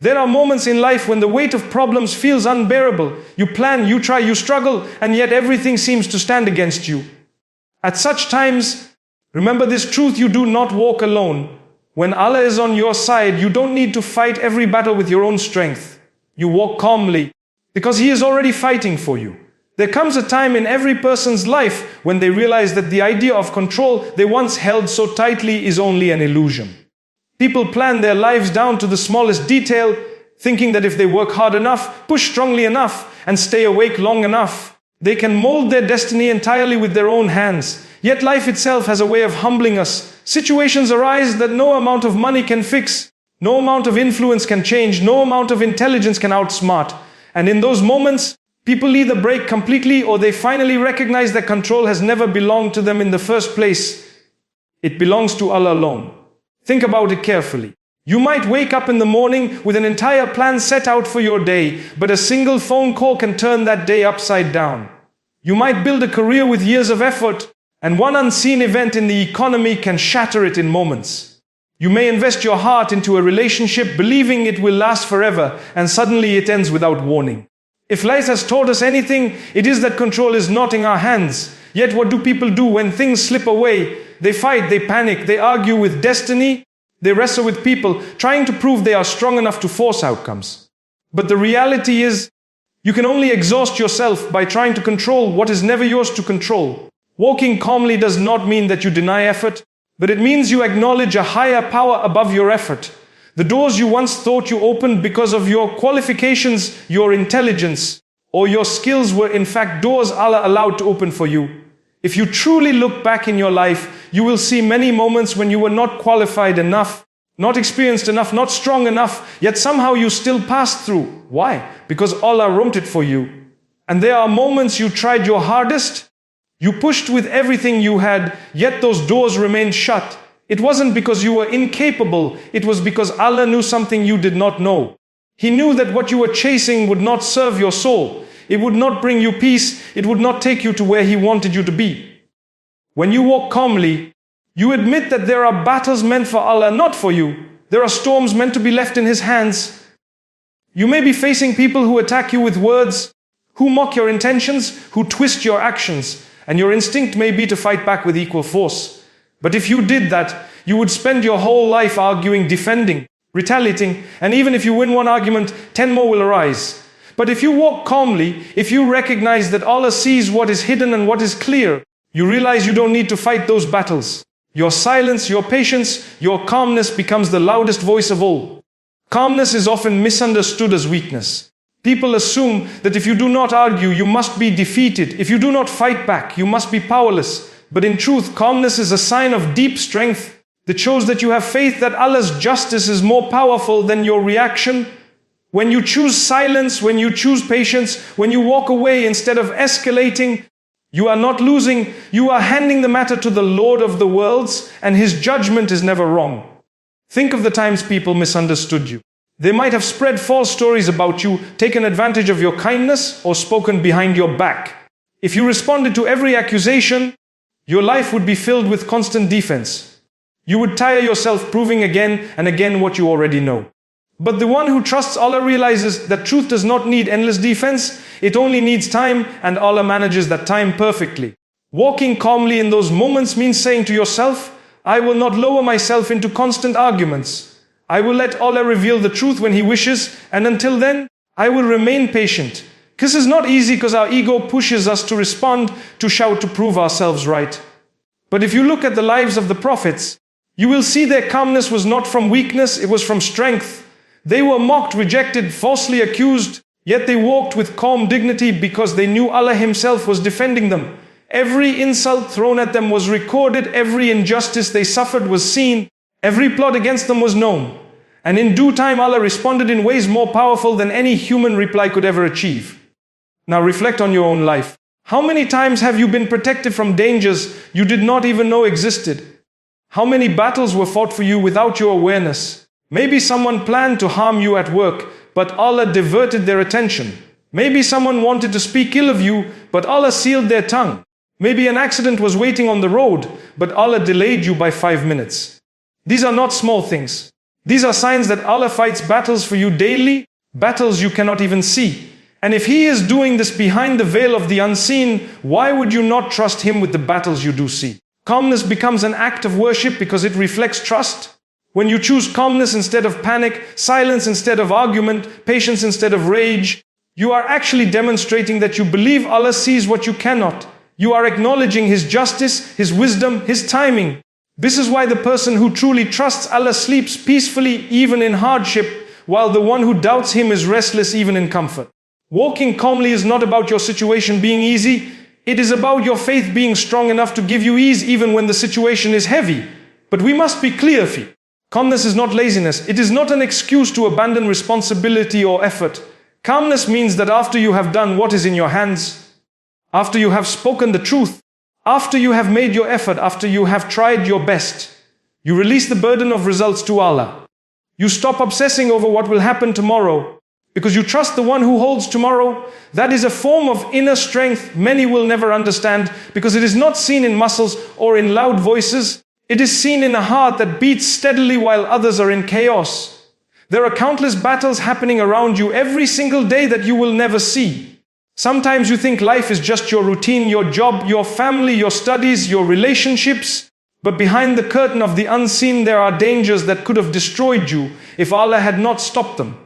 There are moments in life when the weight of problems feels unbearable. You plan, you try, you struggle, and yet everything seems to stand against you. At such times, remember this truth: you do not walk alone. When Allah is on your side, you don't need to fight every battle with your own strength. You walk calmly, because He is already fighting for you. There comes a time in every person's life when they realize that the idea of control they once held so tightly is only an illusion. People plan their lives down to the smallest detail, thinking that if they work hard enough, push strongly enough, and stay awake long enough, they can mold their destiny entirely with their own hands. Yet life itself has a way of humbling us. Situations arise that no amount of money can fix, no amount of influence can change, no amount of intelligence can outsmart. And in those moments, people either break completely or they finally recognize that control has never belonged to them in the first place. It belongs to Allah alone. Think about it carefully. You might wake up in the morning with an entire plan set out for your day, but a single phone call can turn that day upside down. You might build a career with years of effort, and one unseen event in the economy can shatter it in moments. You may invest your heart into a relationship believing it will last forever, and suddenly it ends without warning. If life has taught us anything, it is that control is not in our hands. Yet what do people do when things slip away? They fight, they panic, they argue with destiny, they wrestle with people, trying to prove they are strong enough to force outcomes. But the reality is, you can only exhaust yourself by trying to control what is never yours to control. Walking calmly does not mean that you deny effort, but it means you acknowledge a higher power above your effort. The doors you once thought you opened because of your qualifications, your intelligence, or your skills were in fact doors Allah allowed to open for you. If you truly look back in your life, you will see many moments when you were not qualified enough, not experienced enough, not strong enough, yet somehow you still passed through. Why? Because Allah wrote it for you. And there are moments you tried your hardest, you pushed with everything you had, yet those doors remained shut. It wasn't because you were incapable, it was because Allah knew something you did not know. He knew that what you were chasing would not serve your soul. It would not bring you peace. It would not take you to where He wanted you to be. When you walk calmly, you admit that there are battles meant for Allah, not for you. There are storms meant to be left in His hands. You may be facing people who attack you with words, who mock your intentions, who twist your actions, and your instinct may be to fight back with equal force. But if you did that, you would spend your whole life arguing, defending, retaliating, and even if you win one argument, 10 more will arise. But if you walk calmly, if you recognize that Allah sees what is hidden and what is clear, you realize you don't need to fight those battles. Your silence, your patience, your calmness becomes the loudest voice of all. Calmness is often misunderstood as weakness. People assume that if you do not argue, you must be defeated. If you do not fight back, you must be powerless. But in truth, calmness is a sign of deep strength that shows that you have faith that Allah's justice is more powerful than your reaction. When you choose silence, when you choose patience, when you walk away instead of escalating, you are not losing, you are handing the matter to the Lord of the worlds, and His judgment is never wrong. Think of the times people misunderstood you. They might have spread false stories about you, taken advantage of your kindness, or spoken behind your back. If you responded to every accusation, your life would be filled with constant defense. You would tire yourself proving again and again what you already know. But the one who trusts Allah realizes that truth does not need endless defense, it only needs time, and Allah manages that time perfectly. Walking calmly in those moments means saying to yourself, I will not lower myself into constant arguments. I will let Allah reveal the truth when He wishes, and until then, I will remain patient. This is not easy because our ego pushes us to respond, to shout, to prove ourselves right. But if you look at the lives of the prophets, you will see their calmness was not from weakness, it was from strength. They were mocked, rejected, falsely accused, yet they walked with calm dignity because they knew Allah Himself was defending them. Every insult thrown at them was recorded, every injustice they suffered was seen, every plot against them was known. And in due time Allah responded in ways more powerful than any human reply could ever achieve. Now reflect on your own life. How many times have you been protected from dangers you did not even know existed? How many battles were fought for you without your awareness? Maybe someone planned to harm you at work, but Allah diverted their attention. Maybe someone wanted to speak ill of you, but Allah sealed their tongue. Maybe an accident was waiting on the road, but Allah delayed you by 5 minutes. These are not small things. These are signs that Allah fights battles for you daily, battles you cannot even see. And if He is doing this behind the veil of the unseen, why would you not trust Him with the battles you do see? Calmness becomes an act of worship because it reflects trust. When you choose calmness instead of panic, silence instead of argument, patience instead of rage, you are actually demonstrating that you believe Allah sees what you cannot. You are acknowledging His justice, His wisdom, His timing. This is why the person who truly trusts Allah sleeps peacefully even in hardship, while the one who doubts Him is restless even in comfort. Walking calmly is not about your situation being easy. It is about your faith being strong enough to give you ease even when the situation is heavy. But we must be clear, Fi. Calmness is not laziness. It is not an excuse to abandon responsibility or effort. Calmness means that after you have done what is in your hands, after you have spoken the truth, after you have made your effort, after you have tried your best, you release the burden of results to Allah. You stop obsessing over what will happen tomorrow because you trust the one who holds tomorrow. That is a form of inner strength many will never understand because it is not seen in muscles or in loud voices. It is seen in a heart that beats steadily while others are in chaos. There are countless battles happening around you every single day that you will never see. Sometimes you think life is just your routine, your job, your family, your studies, your relationships. But behind the curtain of the unseen, there are dangers that could have destroyed you if Allah had not stopped them.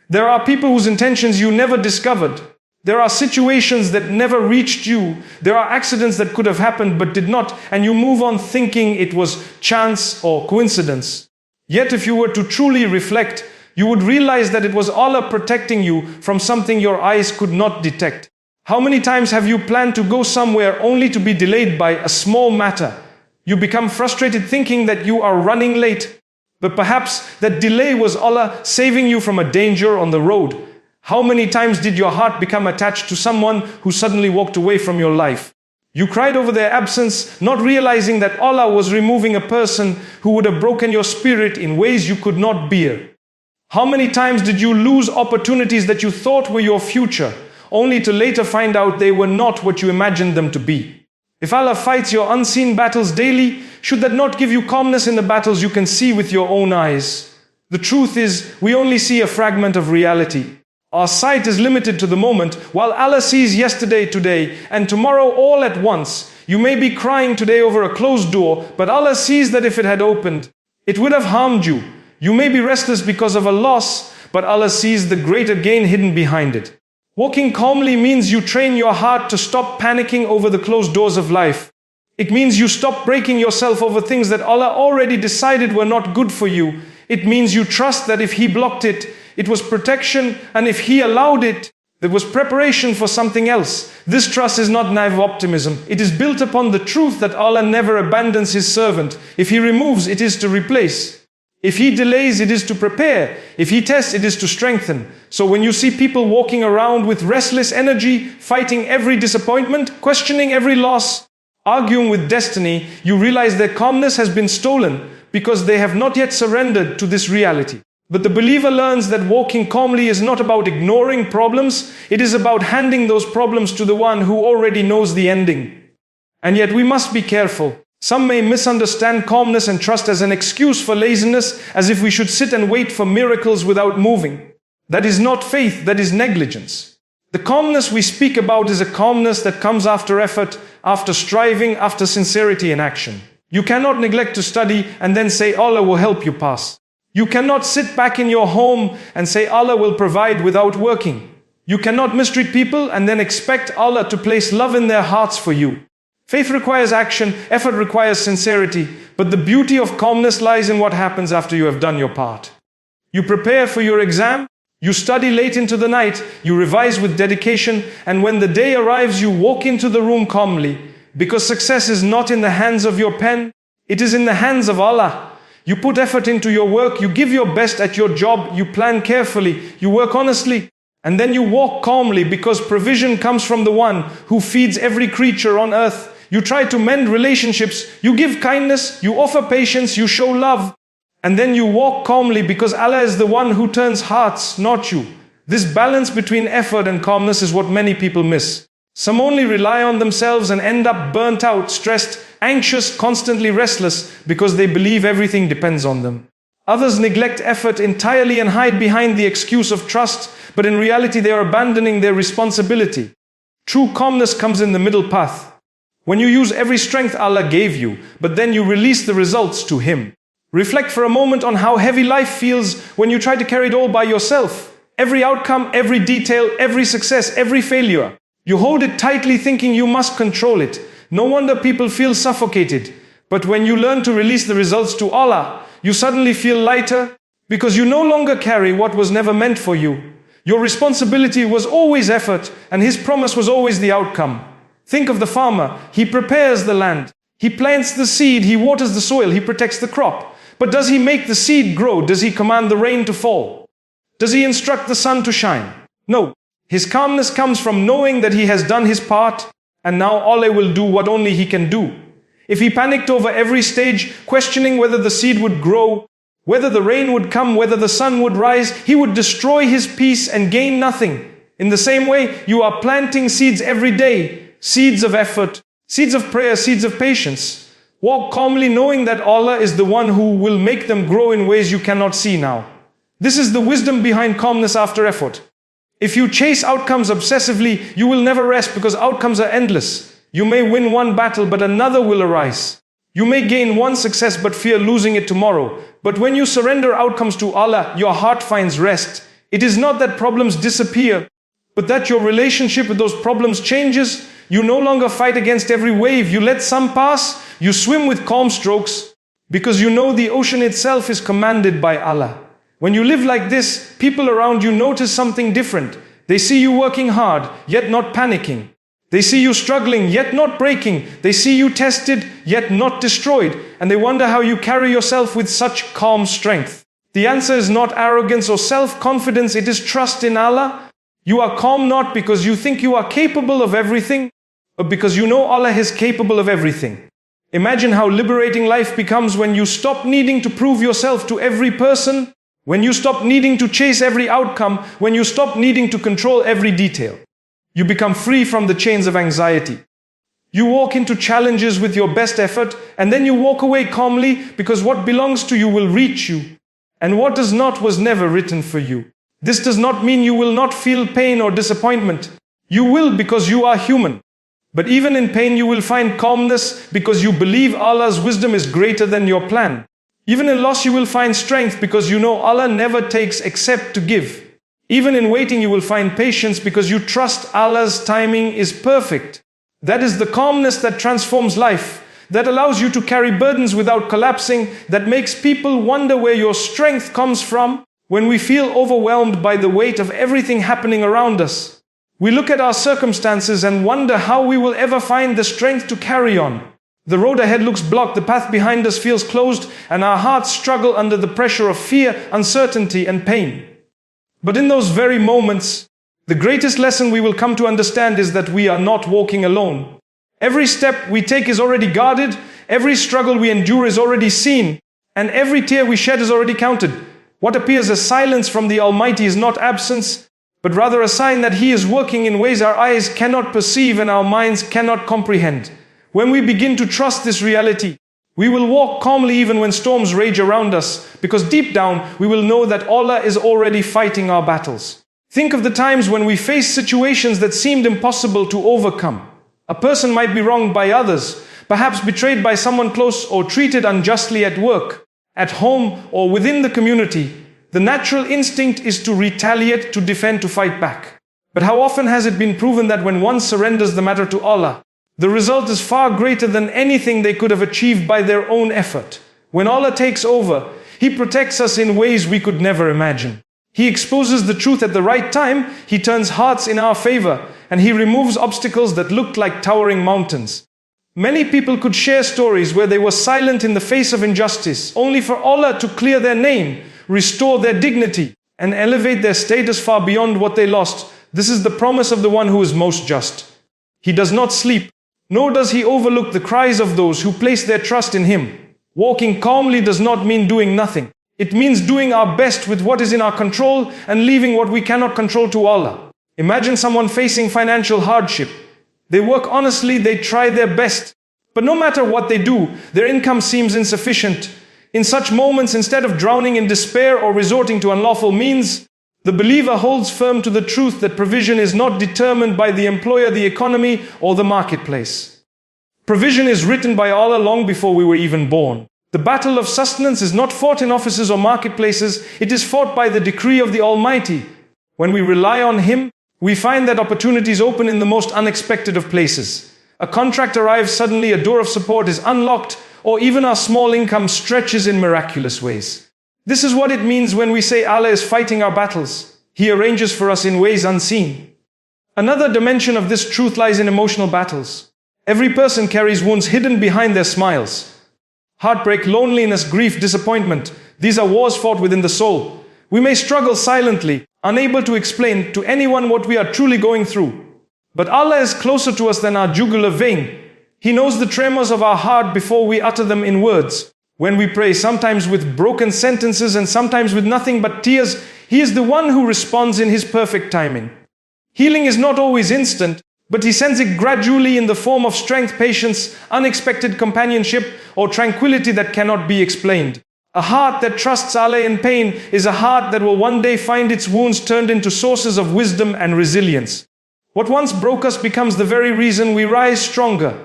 There are people whose intentions you never discovered. There are situations that never reached you. There are accidents that could have happened but did not, and you move on thinking it was chance or coincidence. Yet if you were to truly reflect, you would realize that it was Allah protecting you from something your eyes could not detect. How many times have you planned to go somewhere only to be delayed by a small matter? You become frustrated thinking that you are running late. But perhaps that delay was Allah saving you from a danger on the road. How many times did your heart become attached to someone who suddenly walked away from your life? You cried over their absence, not realizing that Allah was removing a person who would have broken your spirit in ways you could not bear. How many times did you lose opportunities that you thought were your future, only to later find out they were not what you imagined them to be? If Allah fights your unseen battles daily, should that not give you calmness in the battles you can see with your own eyes? The truth is, we only see a fragment of reality. Our sight is limited to the moment, while Allah sees yesterday, today, and tomorrow all at once. You may be crying today over a closed door, but Allah sees that if it had opened, it would have harmed you. You may be restless because of a loss, but Allah sees the greater gain hidden behind it. Walking calmly means you train your heart to stop panicking over the closed doors of life. It means you stop breaking yourself over things that Allah already decided were not good for you. It means you trust that if He blocked it, it was protection, and if He allowed it, there was preparation for something else. This trust is not naive optimism. It is built upon the truth that Allah never abandons His servant. If He removes, it is to replace. If He delays, it is to prepare. If He tests, it is to strengthen. So when you see people walking around with restless energy, fighting every disappointment, questioning every loss, arguing with destiny, you realize their calmness has been stolen because they have not yet surrendered to this reality. But the believer learns that walking calmly is not about ignoring problems. It is about handing those problems to the one who already knows the ending. And yet we must be careful. Some may misunderstand calmness and trust as an excuse for laziness, as if we should sit and wait for miracles without moving. That is not faith, that is negligence. The calmness we speak about is a calmness that comes after effort, after striving, after sincerity in action. You cannot neglect to study and then say Allah will help you pass. You cannot sit back in your home and say Allah will provide without working. You cannot mistreat people and then expect Allah to place love in their hearts for you. Faith requires action, effort requires sincerity, but the beauty of calmness lies in what happens after you have done your part. You prepare for your exam, you study late into the night, you revise with dedication, and when the day arrives, you walk into the room calmly, because success is not in the hands of your pen, it is in the hands of Allah. You put effort into your work, you give your best at your job, you plan carefully, you work honestly, and then you walk calmly because provision comes from the one who feeds every creature on earth. You try to mend relationships, you give kindness, you offer patience, you show love, and then you walk calmly because Allah is the one who turns hearts, not you. This balance between effort and calmness is what many people miss. Some only rely on themselves and end up burnt out, stressed, anxious, constantly restless because they believe everything depends on them. Others neglect effort entirely and hide behind the excuse of trust, but in reality they are abandoning their responsibility. True calmness comes in the middle path. When you use every strength Allah gave you, but then you release the results to Him. Reflect for a moment on how heavy life feels when you try to carry it all by yourself. Every outcome, every detail, every success, every failure. You hold it tightly thinking you must control it. No wonder people feel suffocated. But when you learn to release the results to Allah, you suddenly feel lighter because you no longer carry what was never meant for you. Your responsibility was always effort, and His promise was always the outcome. Think of the farmer. He prepares the land. He plants the seed. He waters the soil. He protects the crop. But does he make the seed grow? Does he command the rain to fall? Does he instruct the sun to shine? No. His calmness comes from knowing that he has done his part, and now Allah will do what only He can do. If he panicked over every stage, questioning whether the seed would grow, whether the rain would come, whether the sun would rise, he would destroy his peace and gain nothing. In the same way, you are planting seeds every day, seeds of effort, seeds of prayer, seeds of patience. Walk calmly knowing that Allah is the one who will make them grow in ways you cannot see now. This is the wisdom behind calmness after effort. If you chase outcomes obsessively, you will never rest because outcomes are endless. You may win one battle, but another will arise. You may gain one success, but fear losing it tomorrow. But when you surrender outcomes to Allah, your heart finds rest. It is not that problems disappear, but that your relationship with those problems changes. You no longer fight against every wave. You let some pass. You swim with calm strokes because you know the ocean itself is commanded by Allah. When you live like this, people around you notice something different. They see you working hard, yet not panicking. They see you struggling, yet not breaking. They see you tested, yet not destroyed. And they wonder how you carry yourself with such calm strength. The answer is not arrogance or self-confidence. It is trust in Allah. You are calm not because you think you are capable of everything, but because you know Allah is capable of everything. Imagine how liberating life becomes when you stop needing to prove yourself to every person, when you stop needing to chase every outcome, when you stop needing to control every detail. You become free from the chains of anxiety. You walk into challenges with your best effort, and then you walk away calmly because what belongs to you will reach you, and what does not was never written for you. This does not mean you will not feel pain or disappointment. You will because you are human. But even in pain you will find calmness because you believe Allah's wisdom is greater than your plan. Even in loss you will find strength because you know Allah never takes except to give. Even in waiting you will find patience because you trust Allah's timing is perfect. That is the calmness that transforms life, that allows you to carry burdens without collapsing, that makes people wonder where your strength comes from when we feel overwhelmed by the weight of everything happening around us. We look at our circumstances and wonder how we will ever find the strength to carry on. The road ahead looks blocked, the path behind us feels closed, and our hearts struggle under the pressure of fear, uncertainty, and pain. But in those very moments, the greatest lesson we will come to understand is that we are not walking alone. Every step we take is already guarded, every struggle we endure is already seen, and every tear we shed is already counted. What appears as silence from the Almighty is not absence, but rather a sign that He is working in ways our eyes cannot perceive and our minds cannot comprehend. When we begin to trust this reality, we will walk calmly even when storms rage around us, because deep down we will know that Allah is already fighting our battles. Think of the times when we face situations that seemed impossible to overcome. A person might be wronged by others, perhaps betrayed by someone close or treated unjustly at work, at home or within the community. The natural instinct is to retaliate, to defend, to fight back. But how often has it been proven that when one surrenders the matter to Allah, the result is far greater than anything they could have achieved by their own effort. When Allah takes over, He protects us in ways we could never imagine. He exposes the truth at the right time, He turns hearts in our favor, and He removes obstacles that looked like towering mountains. Many people could share stories where they were silent in the face of injustice, only for Allah to clear their name, restore their dignity, and elevate their status far beyond what they lost. This is the promise of the one who is most just. He does not sleep, nor does He overlook the cries of those who place their trust in Him. Walking calmly does not mean doing nothing. It means doing our best with what is in our control and leaving what we cannot control to Allah. Imagine someone facing financial hardship. They work honestly, they try their best. But no matter what they do, their income seems insufficient. In such moments, instead of drowning in despair or resorting to unlawful means, the believer holds firm to the truth that provision is not determined by the employer, the economy, or the marketplace. Provision is written by Allah long before we were even born. The battle of sustenance is not fought in offices or marketplaces, it is fought by the decree of the Almighty. When we rely on Him, we find that opportunities open in the most unexpected of places. A contract arrives suddenly, a door of support is unlocked, or even our small income stretches in miraculous ways. This is what it means when we say Allah is fighting our battles. He arranges for us in ways unseen. Another dimension of this truth lies in emotional battles. Every person carries wounds hidden behind their smiles. Heartbreak, loneliness, grief, disappointment. These are wars fought within the soul. We may struggle silently, unable to explain to anyone what we are truly going through. But Allah is closer to us than our jugular vein. He knows the tremors of our heart before we utter them in words. When we pray, sometimes with broken sentences and sometimes with nothing but tears, He is the one who responds in His perfect timing. Healing is not always instant, but He sends it gradually in the form of strength, patience, unexpected companionship, or tranquility that cannot be explained. A heart that trusts Allah in pain is a heart that will one day find its wounds turned into sources of wisdom and resilience. What once broke us becomes the very reason we rise stronger.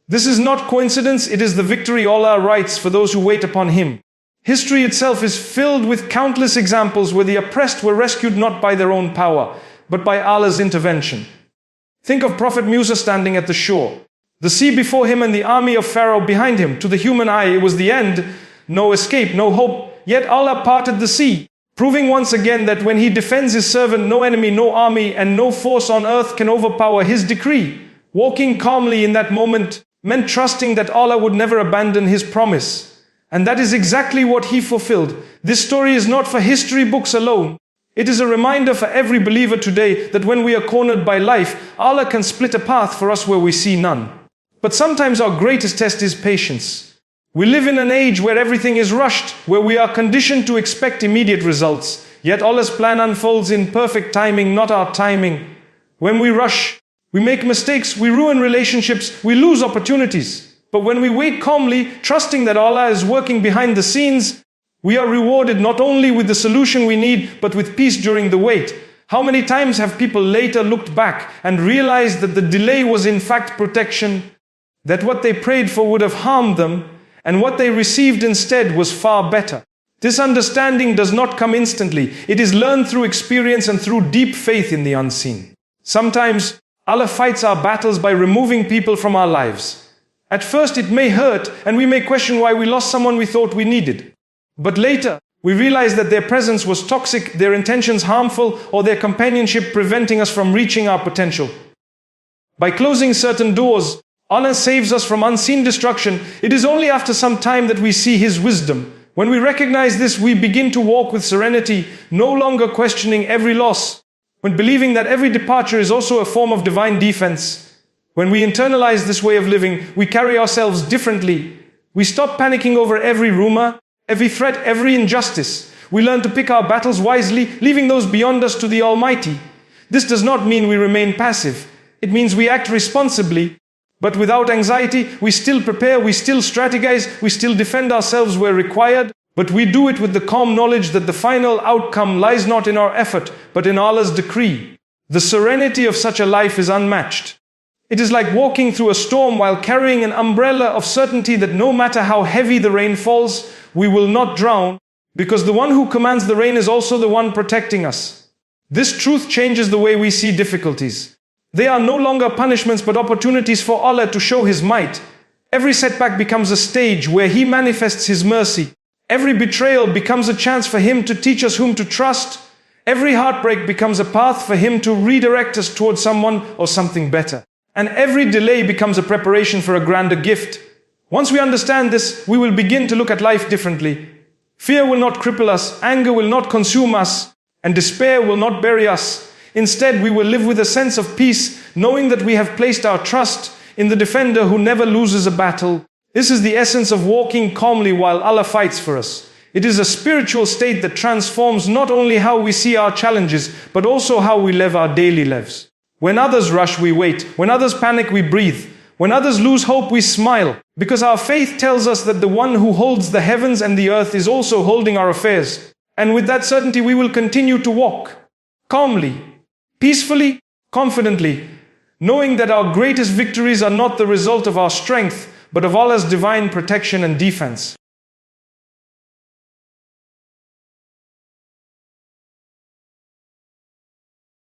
This is not coincidence, it is the victory Allah writes for those who wait upon Him. History itself is filled with countless examples where the oppressed were rescued not by their own power, but by Allah's intervention. Think of Prophet Musa standing at the shore. The sea before him and the army of Pharaoh behind him. To the human eye, it was the end. No escape, no hope. Yet Allah parted the sea, proving once again that when He defends His servant, no enemy, no army, and no force on earth can overpower His decree. Walking calmly in that moment meant trusting that Allah would never abandon His promise. And that is exactly what He fulfilled. This story is not for history books alone. It is a reminder for every believer today that when we are cornered by life, Allah can split a path for us where we see none. But sometimes our greatest test is patience. We live in an age where everything is rushed, where we are conditioned to expect immediate results. Yet Allah's plan unfolds in perfect timing, not our timing. When we rush, we make mistakes, we ruin relationships, we lose opportunities. But when we wait calmly, trusting that Allah is working behind the scenes, we are rewarded not only with the solution we need, but with peace during the wait. How many times have people later looked back and realized that the delay was in fact protection, that what they prayed for would have harmed them, and what they received instead was far better? This understanding does not come instantly. It is learned through experience and through deep faith in the unseen. Sometimes Allah fights our battles by removing people from our lives. At first it may hurt and we may question why we lost someone we thought we needed. But later we realize that their presence was toxic, their intentions harmful, or their companionship preventing us from reaching our potential. By closing certain doors, Allah saves us from unseen destruction. It is only after some time that we see His wisdom. When we recognize this, we begin to walk with serenity, no longer questioning every loss, when believing that every departure is also a form of divine defense. When we internalize this way of living, we carry ourselves differently. We stop panicking over every rumor, every threat, every injustice. We learn to pick our battles wisely, leaving those beyond us to the Almighty. This does not mean we remain passive. It means we act responsibly. But without anxiety, we still prepare, we still strategize, we still defend ourselves where required, but we do it with the calm knowledge that the final outcome lies not in our effort, but in Allah's decree. The serenity of such a life is unmatched. It is like walking through a storm while carrying an umbrella of certainty that no matter how heavy the rain falls, we will not drown, because the one who commands the rain is also the one protecting us. This truth changes the way we see difficulties. They are no longer punishments but opportunities for Allah to show His might. Every setback becomes a stage where He manifests His mercy. Every betrayal becomes a chance for Him to teach us whom to trust. Every heartbreak becomes a path for Him to redirect us towards someone or something better. And every delay becomes a preparation for a grander gift. Once we understand this, we will begin to look at life differently. Fear will not cripple us, anger will not consume us, and despair will not bury us. Instead, we will live with a sense of peace, knowing that we have placed our trust in the defender who never loses a battle. This is the essence of walking calmly while Allah fights for us. It is a spiritual state that transforms not only how we see our challenges, but also how we live our daily lives. When others rush, we wait. When others panic, we breathe. When others lose hope, we smile. Because our faith tells us that the one who holds the heavens and the earth is also holding our affairs. And with that certainty, we will continue to walk calmly, peacefully, confidently, knowing that our greatest victories are not the result of our strength, but of Allah's divine protection and defense.